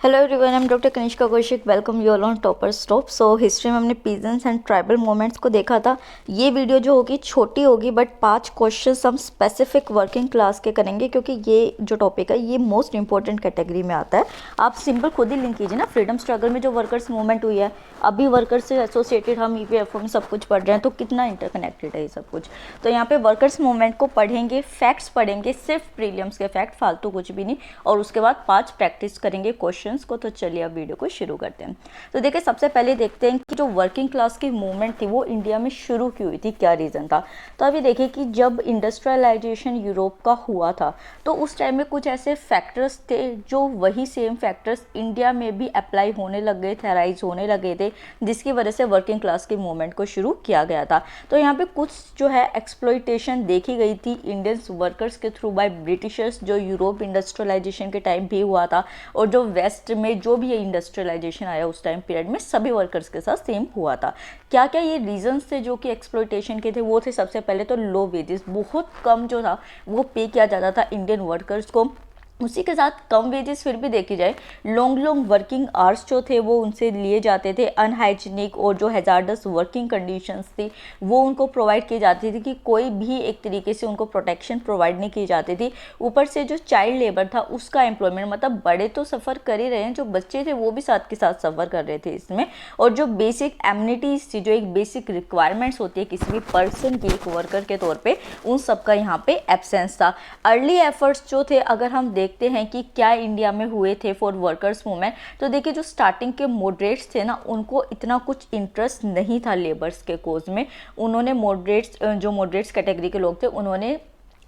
Hello everyone, I am doctor Kanishka Kaushik. Welcome you all on topper stop. So history में हमने peasants and tribal movements को देखा था। ये वीडियो जो होगी छोटी होगी, बट 5 क्वेश्चंस हम स्पेसिफिक वर्किंग क्लास के करेंगे, क्योंकि ये जो टॉपिक है ये मोस्ट इंपॉर्टेंट कैटेगरी में आता है। आप सिंपल खुद ही लिंक कीजिए ना, फ्रीडम स्ट्रगल में जो वर्कर्स मूवमेंट हुई है, अभी वर्कर्स से एसोसिएटेड हम ईपीएफओ में सब कुछ पढ़ रहे हैं, तो कितना इंटरकनेक्टेड है ये सब कुछ। तो यहाँ पे वर्कर्स मूवमेंट को पढ़ेंगे, फैक्ट्स पढ़ेंगे, सिर्फ प्रीलिम्स के फैक्ट, फालतू कुछ भी नहीं, और उसके बाद 5 प्रैक्टिस करेंगे क्वेश्चन को। तो चलिए अब वीडियो को शुरू करते हैं। तो देखिए, सबसे पहले देखते हैं कि जो वर्किंग क्लास की मूवमेंट थी वो इंडिया में शुरू क्यों हुई थी, क्या रीज़न था। तो अभी देखिए कि जब इंडस्ट्रियलाइजेशन यूरोप का हुआ था, तो उस टाइम में कुछ ऐसे फैक्टर्स थे जो वही सेम फैक्टर्स इंडिया में भी अप्लाई होने लग गए थे, अराइज होने लगे थे, जिसकी वजह से वर्किंग क्लास की मूवमेंट को शुरू किया गया था। तो यहाँ पे कुछ जो है एक्सप्लॉइटेशन देखी गई थी इंडियंस वर्कर्स के थ्रू बाय ब्रिटिशर्स, जो यूरोप इंडस्ट्रियलाइजेशन के टाइम भी हुआ था, और जो वेस्ट में जो भी ये इंडस्ट्रियलाइजेशन आया उस टाइम पीरियड में सभी वर्कर्स के साथ सेम हुआ था। क्या क्या ये रीजंस थे जो कि एक्सप्लॉइटेशन के थे? वो थे सबसे पहले तो लो वेजेस, बहुत कम जो था वो पे किया जाता था इंडियन वर्कर्स को। उसी के साथ कम वेजेस फिर भी देखी जाए, लॉन्ग वर्किंग आवर्स जो थे वो उनसे लिए जाते थे, अनहाइजीनिक और जो हैजार्डस वर्किंग कंडीशंस थी वो उनको प्रोवाइड की जाती थी, कि कोई भी एक तरीके से उनको प्रोटेक्शन प्रोवाइड नहीं की जाती थी। ऊपर से जो चाइल्ड लेबर था उसका एम्प्लॉयमेंट, मतलब बड़े तो सफ़र कर ही रहे हैं, जो बच्चे थे वो भी साथ के साथ सफ़र कर रहे थे इसमें। और जो बेसिक एमिनिटीज़ थी, जो एक बेसिक रिक्वायरमेंट्स होती है किसी भी पर्सन की एक वर्कर के तौर पर, उन सबका यहाँ पे एब्सेंस था। अर्ली एफर्ट्स जो थे, अगर हम देखते हैं कि क्या इंडिया में हुए थे फॉर वर्कर्स मूवमेंट, तो देखिए जो स्टार्टिंग के मॉडरेट्स थे ना, उनको इतना कुछ इंटरेस्ट नहीं था लेबर्स के कोज में। उन्होंने जो मॉडरेट्स कैटेगरी के लोग थे, उन्होंने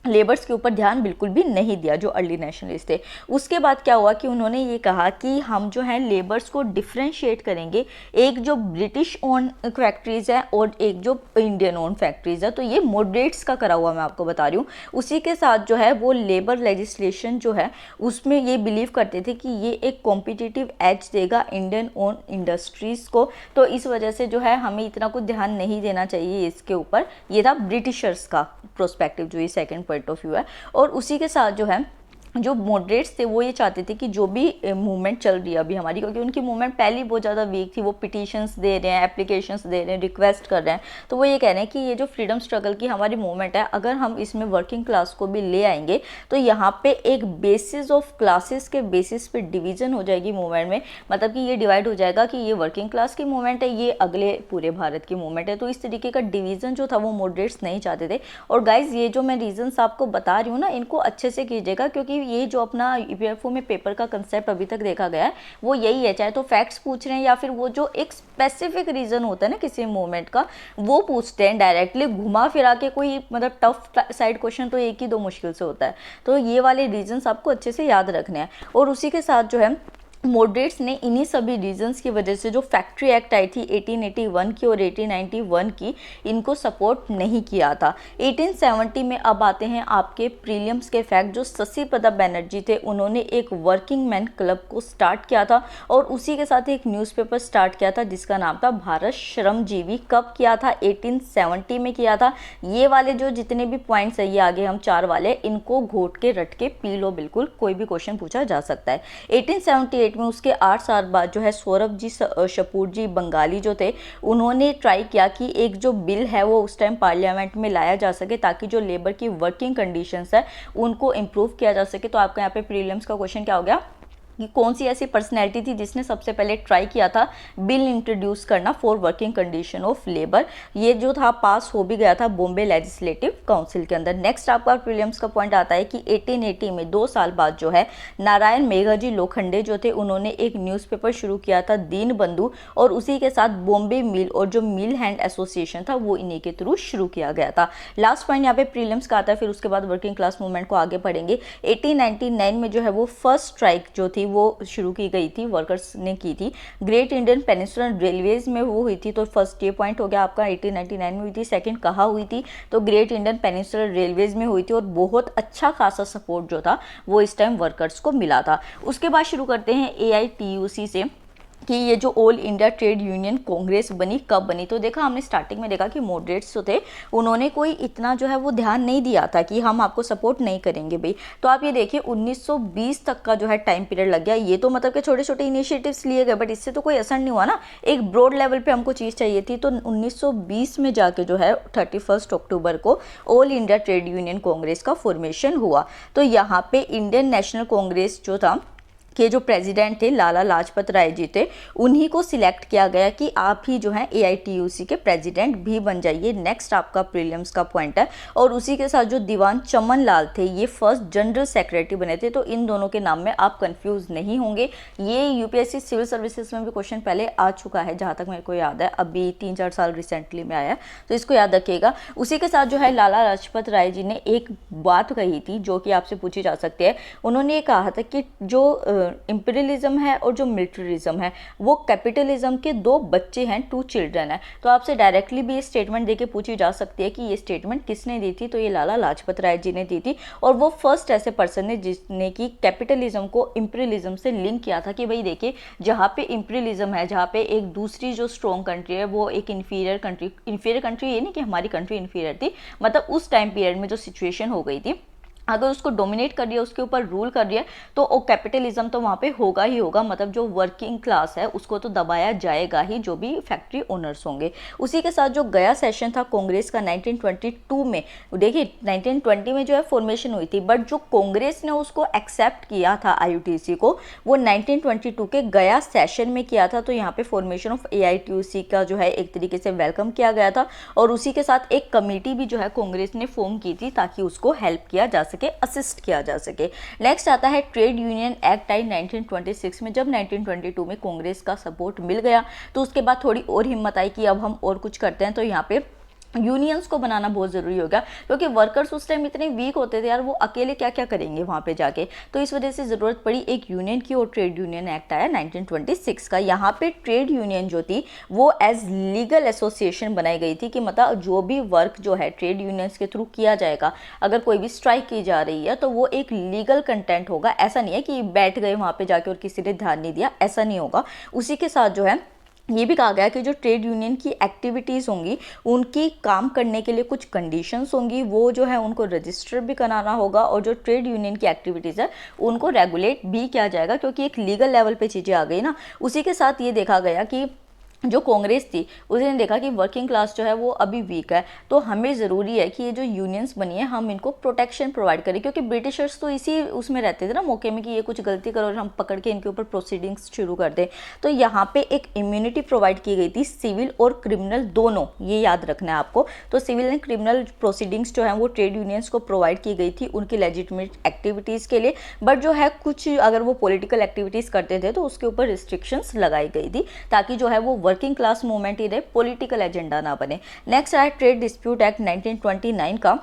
लेबर्स के ऊपर ध्यान बिल्कुल भी नहीं दिया, जो अर्ली नेशनलिस्ट थे। उसके बाद क्या हुआ कि उन्होंने ये कहा कि हम जो है लेबर्स को डिफ्रेंशिएट करेंगे, एक जो ब्रिटिश ओन फैक्ट्रीज़ है और एक जो इंडियन ओन फैक्ट्रीज़ है। तो ये मॉडरेट्स का करा हुआ मैं आपको बता रही हूँ। उसी के साथ जो है वो लेबर लेजिस्लेशन जो है उसमें ये बिलीव करते थे कि ये एक कॉम्पिटिटिव एज देगा इंडियन ओन इंडस्ट्रीज़ को। तो इस वजह से जो है हमें इतना कुछ ध्यान नहीं देना चाहिए इसके ऊपर। ये था ब्रिटिशर्स का प्रोस्पेक्टिव, जो ये सेकेंड पॉइंट ऑफ व्यू है। और उसी के साथ जो है जो मॉडरेट्स थे वो ये चाहते थे कि जो भी मूवमेंट चल रही है अभी हमारी, क्योंकि उनकी मूवमेंट पहली बहुत ज़्यादा वीक थी, वो पिटीशंस दे रहे हैं, एप्लीकेशंस दे रहे हैं, रिक्वेस्ट कर रहे हैं, तो वो ये कह रहे हैं कि ये जो फ्रीडम स्ट्रगल की हमारी मूवमेंट है, अगर हम इसमें वर्किंग क्लास को भी ले आएंगे तो यहाँ पे एक बेसिस ऑफ क्लासेस के बेसिस पे डिवीजन हो जाएगी मूवमेंट में। मतलब कि ये डिवाइड हो जाएगा कि ये वर्किंग क्लास की मूवमेंट है, ये अगले पूरे भारत की मूवमेंट है। तो इस तरीके का डिवीजन जो था वो मॉडरेट्स नहीं चाहते थे। और गाइज, ये जो मैं रीजंस आपको बता रही हूँ ना, इनको अच्छे से कीजिएगा, क्योंकि ये जो अपना ईपीएफओ में पेपर का कंसेप्ट अभी तक देखा गया है वो यही है। चाहे तो फैक्ट्स पूछ रहे हैं या फिर वो जो एक स्पेसिफिक रीजन होता है ना किसी मूवमेंट का, वो पूछते हैं डायरेक्टली घुमा फिरा के। कोई मतलब टफ साइड क्वेश्चन तो एक ही दो मुश्किल से होता है। तो ये वाले रीजंस आपको अच्छे से याद रखने हैं। और उसी के साथ जो है मॉडरेट्स ने इन्हीं सभी रीजंस की वजह से जो फैक्ट्री एक्ट आई थी 1881 की और 1891 की, इनको सपोर्ट नहीं किया था। 1870 में अब आते हैं आपके प्रीलिम्स के फैक्ट। जो शशि प्रताप बनर्जी थे, उन्होंने एक वर्किंग मैन क्लब को स्टार्ट किया था, और उसी के साथ एक न्यूज़पेपर स्टार्ट किया था जिसका नाम था भारत श्रमजीवी। कब किया था? 1870 में किया था। ये वाले जो जितने भी पॉइंट्स है, ये आगे हम 4 वाले, इनको घोट के रट के पी लो, बिल्कुल कोई भी क्वेश्चन पूछा जा सकता है। 1878 में उसके 8 साल बाद जो है सौरभ जी शपूर जी बंगाली जो थे, उन्होंने ट्राई किया कि एक जो बिल है वो उस टाइम पार्लियामेंट में लाया जा सके, ताकि जो लेबर की वर्किंग कंडीशंस है उनको इम्प्रूव किया जा सके। तो आपका यहाँ पे प्रीलिम्स का क्वेश्चन क्या हो गया कि कौन सी ऐसी पर्सनैलिटी थी जिसने सबसे पहले ट्राई किया था बिल इंट्रोड्यूस करना for working condition of labour. ये जो था पास हो भी गया था बॉम्बे लेजिस्लेटिव काउंसिल के अंदर। नेक्स्ट आपका प्रीलिम्स का पॉइंट आता है कि 1880 में 2 साल बाद जो है नारायण मेघाजी लोखंडे जो थे, उन्होंने एक न्यूज़पेपर शुरू किया था दीन बंधु, और उसी के साथ बॉम्बे मिल और जो मिल हैंड एसोसिएशन था वो इन्हीं के थ्रू शुरू किया गया था। लास्ट पॉइंट यहाँ पे प्रीलिम्स का आता है, फिर उसके बाद वर्किंग क्लास मूवमेंट को आगे पढ़ेंगे। 1899 में जो है वो फर्स्ट स्ट्राइक जो थी वो शुरू की गई थी, वर्कर्स ने की थी। ग्रेट इंडियन पेनिनसुलर रेलवेज में वो हुई थी। तो फर्स्ट ये पॉइंट हो गया आपका 1899 में हुई थी। सेकंड कहाँ हुई थी? तो ग्रेट इंडियन पेनिनसुलर रेलवेज में हुई थी, और बहुत अच्छा खासा सपोर्ट जो था वो इस टाइम वर्कर्स को मिला था। उसके बाद शुरू करते हैं एआईटीयूसी से। कि ये जो all India trade union Congress बनी कब बनी। तो देखा हमने स्टार्टिंग में देखा कि मॉडरेट्स जो थे उन्होंने कोई इतना जो है वो ध्यान नहीं दिया था कि हम आपको सपोर्ट नहीं करेंगे भाई। तो आप ये देखिए 1920 तक का जो है टाइम पीरियड लग गया। ये तो मतलब कि छोटे छोटे इनिशिएटिव्स लिए गए बट इससे तो कोई असर नहीं हुआ ना, एक ब्रॉड लेवल पे हमको चीज़ चाहिए थी। तो 1920 में जाके जो है 31 अक्टूबर को all India trade union Congress का फॉर्मेशन हुआ। तो यहाँ पे इंडियन नेशनल कांग्रेस जो था के जो प्रेसिडेंट थे लाला लाजपत राय जी थे, उन्हीं को सिलेक्ट किया गया कि आप ही जो है AITUC के प्रेसिडेंट भी बन जाइए। नेक्स्ट आपका प्रीलिम्स का पॉइंट है। और उसी के साथ जो दीवान चमन लाल थे ये फर्स्ट जनरल सेक्रेटरी बने थे। तो इन दोनों के नाम में आप कंफ्यूज नहीं होंगे। ये UPSC सिविल सर्विसेज में भी क्वेश्चन पहले आ चुका है जहाँ तक मेरे को याद है, अभी 3-4 साल रिसेंटली में आया है, तो इसको याद रखिएगा। उसी के साथ जो है लाला लाजपत राय जी ने एक बात कही थी जो कि आपसे पूछी जा सकती है। उन्होंने ये कहा था कि जो इंपीरियलिज्म है और जो मिलिट्रिज्म है वो कैपिटलिज्म के दो बच्चे हैं, 2 चिल्ड्रन है। तो आपसे डायरेक्टली भी ये स्टेटमेंट देके पूछी जा सकती है कि ये स्टेटमेंट किसने दी थी। तो ये लाला लाजपत राय जी ने दी थी और वो फर्स्ट ऐसे पर्सन ने जिसने कि कैपिटलिज्म को इंपीरियलिज्म से लिंक किया था कि भाई देखिए जहाँ पे इंपीरियलिज्म है, जहाँ पे एक दूसरी जो स्ट्रॉन्ग कंट्री है वो एक इन्फीरियर कंट्री, ये नहीं कि हमारी कंट्री इन्फीरियर थी, मतलब उस टाइम पीरियड में जो सिचुएशन हो गई थी अगर उसको डोमिनेट कर रही है, उसके ऊपर रूल कर रही है, तो वो कैपिटलिज्म तो वहाँ पे होगा ही होगा। मतलब जो वर्किंग क्लास है उसको तो दबाया जाएगा ही, जो भी फैक्ट्री ओनर्स होंगे। उसी के साथ जो गया सेशन था कांग्रेस का 1922 में, देखिए 1920 में जो है फॉर्मेशन हुई थी बट जो कांग्रेस ने उसको एक्सेप्ट किया था IUTC को वो 1922 के गया सेशन में किया था। तो यहाँ पे फॉर्मेशन ऑफ AITUC का जो है एक तरीके से वेलकम किया गया था और उसी के साथ एक कमेटी भी जो है कांग्रेस ने फॉर्म की थी ताकि उसको हेल्प किया जा सके, असिस्ट किया जा सके। नेक्स्ट आता है ट्रेड यूनियन एक्ट आई 1926 में। जब 1922 में कांग्रेस का सपोर्ट मिल गया तो उसके बाद थोड़ी और हिम्मत आई कि अब हम और कुछ करते हैं। तो यहाँ पे यूनियंस को बनाना बहुत ज़रूरी हो गया क्योंकि वर्कर्स उस टाइम इतने वीक होते थे यार, वो अकेले क्या क्या करेंगे वहाँ पे जाके। तो इस वजह से ज़रूरत पड़ी एक यूनियन की और ट्रेड यूनियन एक्ट आया 1926 का। यहाँ पे ट्रेड यूनियन जो थी वो एज लीगल एसोसिएशन बनाई गई थी कि मतलब जो भी वर्क जो है ट्रेड यूनियंस के थ्रू किया जाएगा, अगर कोई भी स्ट्राइक की जा रही है तो वो एक लीगल कंटेंट होगा। ऐसा नहीं है कि बैठ गए वहाँ पे जाके और किसी ने ध्यान नहीं दिया, ऐसा नहीं होगा। उसी के साथ जो है ये भी कहा गया कि जो ट्रेड यूनियन की एक्टिविटीज़ होंगी उनकी काम करने के लिए कुछ कंडीशंस होंगी, वो जो है उनको रजिस्टर भी कराना होगा और जो ट्रेड यूनियन की एक्टिविटीज़ है उनको रेगुलेट भी किया जाएगा क्योंकि एक लीगल लेवल पे चीज़ें आ गई ना। उसी के साथ ये देखा गया कि जो कांग्रेस थी उसने देखा कि वर्किंग क्लास जो है वो अभी वीक है, तो हमें ज़रूरी है कि ये जो यूनियंस बनी है हम इनको प्रोटेक्शन प्रोवाइड करें क्योंकि ब्रिटिशर्स तो इसी उसमें रहते थे ना मौके में कि ये कुछ गलती करो और हम पकड़ के इनके ऊपर प्रोसीडिंग्स शुरू कर दें। तो यहाँ पे एक इम्यूनिटी प्रोवाइड की गई थी सिविल और क्रिमिनल दोनों, ये याद रखना है आपको। तो सिविल एंड क्रिमिनल प्रोसीडिंग्स जो है वो ट्रेड यूनियंस को प्रोवाइड की गई थी उनकी लेजिटिमेट एक्टिविटीज़ के लिए, बट जो है कुछ अगर वो पॉलिटिकल एक्टिविटीज़ करते थे तो उसके ऊपर रिस्ट्रिक्शंस लगाई गई थी ताकि जो है वो वर्किंग क्लास मूवमेंट ही रहे, पॉलिटिकल एजेंडा ना बने। नेक्स्ट है ट्रेड डिस्प्यूट एक्ट 1929 का।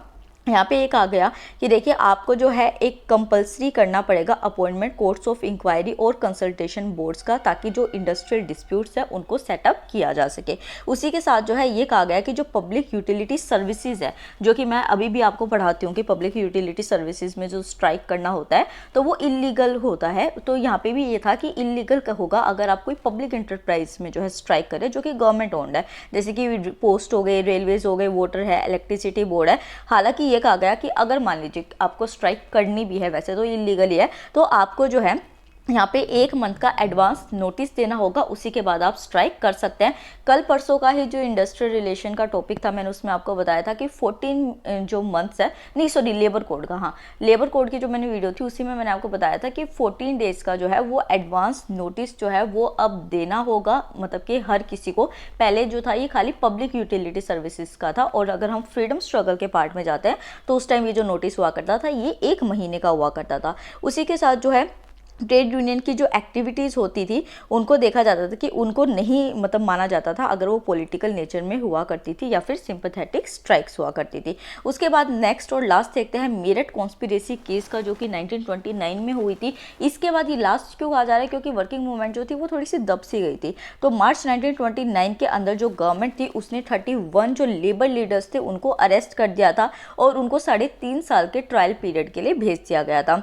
यहाँ पे एक आ गया कि देखिए आपको जो है एक कंपलसरी करना पड़ेगा अपॉइंटमेंट कोर्ट्स ऑफ इंक्वायरी और कंसल्टेशन बोर्ड्स का ताकि जो इंडस्ट्रियल डिस्प्यूट्स है उनको सेटअप किया जा सके। उसी के साथ जो है ये कहा गया कि जो पब्लिक यूटिलिटी सर्विसेज है, जो कि मैं अभी भी आपको पढ़ाती हूँ कि पब्लिक यूटिलिटी सर्विसेज में जो स्ट्राइक करना होता है तो वो इलीगल होता है। तो यहाँ पे भी ये था कि इलीगल होगा अगर आप कोई पब्लिक इंटरप्राइज में जो है स्ट्राइक करे जो कि गवर्नमेंट ओन्ड है, जैसे कि पोस्ट हो गए, रेलवेज हो गए, वाटर है, इलेक्ट्रिसिटी बोर्ड है। हालांकि ये कहा गया कि अगर मान लीजिए आपको स्ट्राइक करनी भी है, वैसे तो इलीगल ही है, तो आपको जो है यहाँ पे 1 मंथ का एडवांस नोटिस देना होगा, उसी के बाद आप स्ट्राइक कर सकते हैं। कल परसों का ही जो इंडस्ट्रियल रिलेशन का टॉपिक था मैंने उसमें आपको बताया था कि 14 जो मंथ्स है, नहीं सॉरी लेबर कोड का, हाँ लेबर कोड की जो मैंने वीडियो थी उसी में मैंने आपको बताया था कि 14 डेज का जो है वो एडवांस नोटिस जो है वो अब देना होगा। मतलब कि हर किसी को, पहले जो था ये खाली पब्लिक यूटिलिटी सर्विसेज का था और अगर हम फ्रीडम स्ट्रगल के पार्ट में जाते हैं तो उस टाइम ये जो नोटिस हुआ करता था ये 1 महीने का हुआ करता था। उसी के साथ जो है ट्रेड यूनियन की जो एक्टिविटीज़ होती थी उनको देखा जाता था कि उनको नहीं मतलब माना जाता था अगर वो पॉलिटिकल नेचर में हुआ करती थी या फिर सिंपैथेटिक स्ट्राइक्स हुआ करती थी। उसके बाद नेक्स्ट और लास्ट देखते हैं मेरठ कॉन्स्पिरेसी केस का जो कि 1929 में हुई थी। इसके बाद ये लास्ट क्यों कहा जा रहा है क्योंकि वर्किंग मूवमेंट जो थी वो थोड़ी सी दब सी गई थी। तो मार्च 1929 के अंदर जो गवर्नमेंट थी उसने 31 जो लेबर लीडर्स थे उनको अरेस्ट कर दिया था और उनको 3.5 साल के ट्रायल पीरियड के लिए भेज दिया गया था।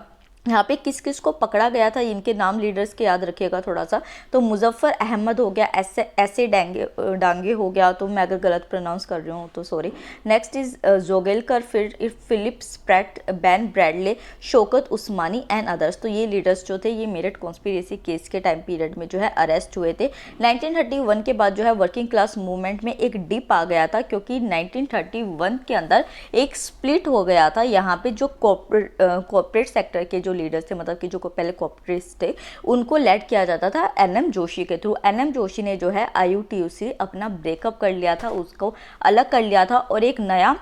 यहाँ पे किस किस को पकड़ा गया था, इनके नाम लीडर्स के याद रखिएगा थोड़ा सा। तो मुजफ्फर अहमद हो गया, ऐसे डांगे हो गया, तो मैं अगर गलत प्रोनाउंस कर रही हूँ तो सॉरी। नेक्स्ट इज जोगेलकर, फिर Philip Spratt, Ben Bradley, Shaukat Usmani and others. तो ये लीडर्स जो थे ये मेरठ कॉन्स्पिरेसी केस के टाइम पीरियड में जो है अरेस्ट हुए थे। 1931 के बाद जो है वर्किंग क्लास मूवमेंट में एक डिप आ गया था, क्योंकि 1931 के अंदर एक स्प्लिट हो गया था। यहाँ पे जो कॉर्पोरेट सेक्टर के जो लीडर्स थे, मतलब कि जो पहले कॉर्पोरेट्स थे, उनको लेड किया जाता था एनएम जोशी के थ्रू। एनएम जोशी ने जो है आईयूटीयूसी अपना ब्रेकअप कर लिया था, उसको अलग कर लिया था और एक नया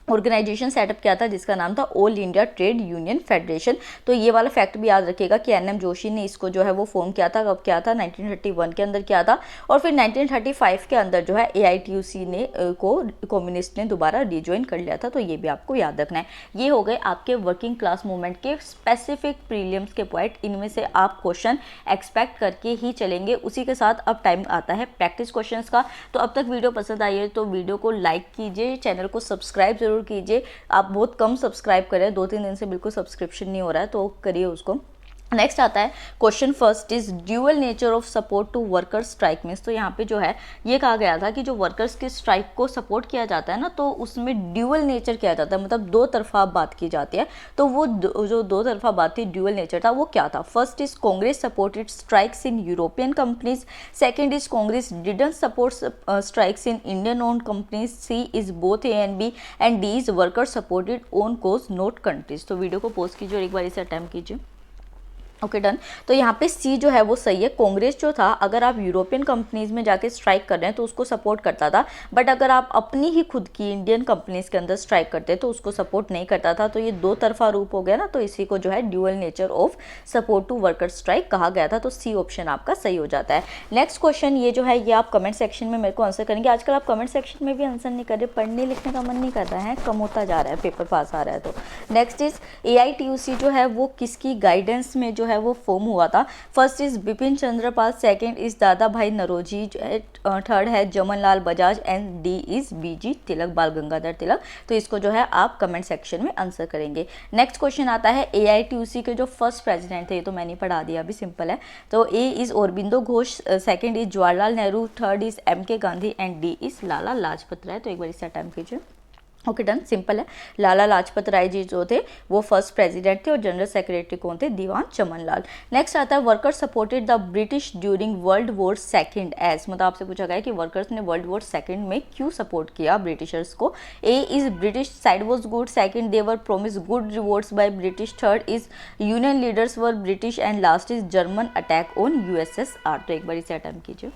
ऑर्गेनाइजेशन सेटअप किया था जिसका नाम था all India trade union federation. तो ये वाला फैक्ट भी याद रखिएगा कि एनएम जोशी ने इसको जो है वो फॉर्म किया था, कब किया था, 1931 के अंदर किया था। और फिर 1935 के अंदर जो है एआईटीयूसी ने को कम्युनिस्ट ने दोबारा रिज्वाइन कर लिया था। तो ये भी आपको याद रखना है। ये हो गए आपके वर्किंग क्लास मूवमेंट के स्पेसिफिक प्रीलिम्स के पॉइंट, इनमें से आप क्वेश्चन एक्सपेक्ट करके ही चलेंगे। उसी के साथ अब टाइम आता है प्रैक्टिस क्वेश्चंस का। तो अब तक वीडियो पसंद आई है तो वीडियो को लाइक कीजिए, चैनल को सब्सक्राइब जरूर कीजिए। आप बहुत कम सब्सक्राइब करें, 2-3 दिन से बिल्कुल सब्सक्रिप्शन नहीं हो रहा है, तो करिए उसको। नेक्स्ट आता है question first is dual nature of support to workers strike means. तो यहाँ पे जो है ये कहा गया था कि जो वर्कर्स की स्ट्राइक को सपोर्ट किया जाता है ना, तो उसमें ड्यूअल नेचर किया जाता है, मतलब दो तरफा बात की जाती है। तो वो जो दो तरफा बात थी, ड्यूअल नेचर था, वो क्या था। First is Congress supported strikes in European companies, second is Congress didn't support strikes in Indian owned companies, C is both A and B, and D is worker supported own cause not countries. तो video को pause कीजिए और एक बार इसे attempt कीजिए। Okay done. तो यहाँ पे सी जो है वो सही है। कांग्रेस जो था, अगर आप यूरोपियन कंपनीज में जाके स्ट्राइक कर रहे हैं तो उसको सपोर्ट करता था, बट अगर आप अपनी ही खुद की इंडियन कंपनीज के अंदर स्ट्राइक करते तो उसको सपोर्ट नहीं करता था। तो ये दो तरफा रूप हो गया ना, तो इसी को जो है dual nature of support to worker strike कहा गया था। तो सी ऑप्शन आपका सही हो जाता है। नेक्स्ट क्वेश्चन ये जो है ये आप कमेंट सेक्शन में मेरे को आंसर करेंगे। आजकल आप कमेंट सेक्शन में भी आंसर नहीं कर रहे, पढ़ने लिखने का मन नहीं कर रहा है, कम होता जा रहा है, पेपर पास आ रहा है। तो नेक्स्ट इज एआईटीयूसी जो है वो किसकी गाइडेंस में जो है वो फॉर्म हुआ था। First is Bipin Chandra Pal, second is दादा भाई नरोजी, थर्ड है जमन लाल बजाज, एंड डी इज बीजी तिलक, बाल गंगाधर तिलक। तो इसको जो है आप कमेंट सेक्शन में आंसर करेंगे। नेक्स्ट क्वेश्चन आता है एआईटीयूसी के जो फर्स्ट प्रेसिडेंट थे, ये तो मैंने पढ़ा दिया, अभी सिंपल है। तो A is Aurobindo Ghosh, second is Jawaharlal Nehru, third is MK Gandhi, and D is Lala Lajpat Rai. तो एक बार इसे अटेम्प्ट कीजिए। ओके डन, सिंपल है। लाला लाजपत राय जी जो थे वो फर्स्ट प्रेसिडेंट थे और जनरल सेक्रेटरी कौन थे, दीवान चमन लाल। नेक्स्ट आता है worker supported the British during world war second age, मतलब आपसे पूछा गया है कि वर्कर्स ने वर्ल्ड वॉर सेकंड में क्यों सपोर्ट किया ब्रिटिशर्स को। A is British side was good, second they were promise good rewards by British, third is union leaders were British, and last is German attack on USSR. तो एक बार इसे attempt कीजिए।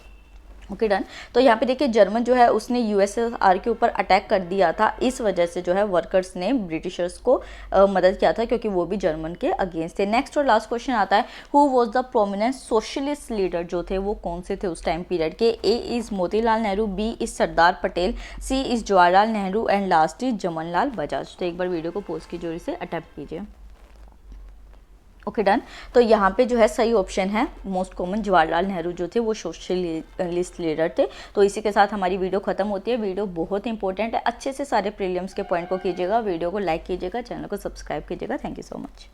Okay done. तो यहाँ पे देखिए जर्मन जो है उसने यूएसएसआर के ऊपर अटैक कर दिया था, इस वजह से जो है वर्कर्स ने ब्रिटिशर्स को मदद किया था, क्योंकि वो भी जर्मन के अगेंस्ट थे। नेक्स्ट और लास्ट क्वेश्चन आता है who was the prominent socialist leader, जो थे वो कौन से थे उस टाइम पीरियड के। A is Motilal Nehru, B is Sardar Patel, C is Jawaharlal Nehru, and last is Jamnalal Bajaj. तो एक बार वीडियो को पॉज कीजिए और इसे अटेम्प्ट कीजिए। Okay done. तो यहाँ पे जो है सही ऑप्शन है मोस्ट कॉमन, जवाहरलाल नेहरू जो थे वो सोशलिस्ट लीडर थे। तो इसी के साथ हमारी वीडियो खत्म होती है। वीडियो बहुत इंपॉर्टेंट है, अच्छे से सारे प्रीलिम्स के पॉइंट को कीजिएगा, वीडियो को लाइक कीजिएगा, चैनल को सब्सक्राइब कीजिएगा। Thank you so much.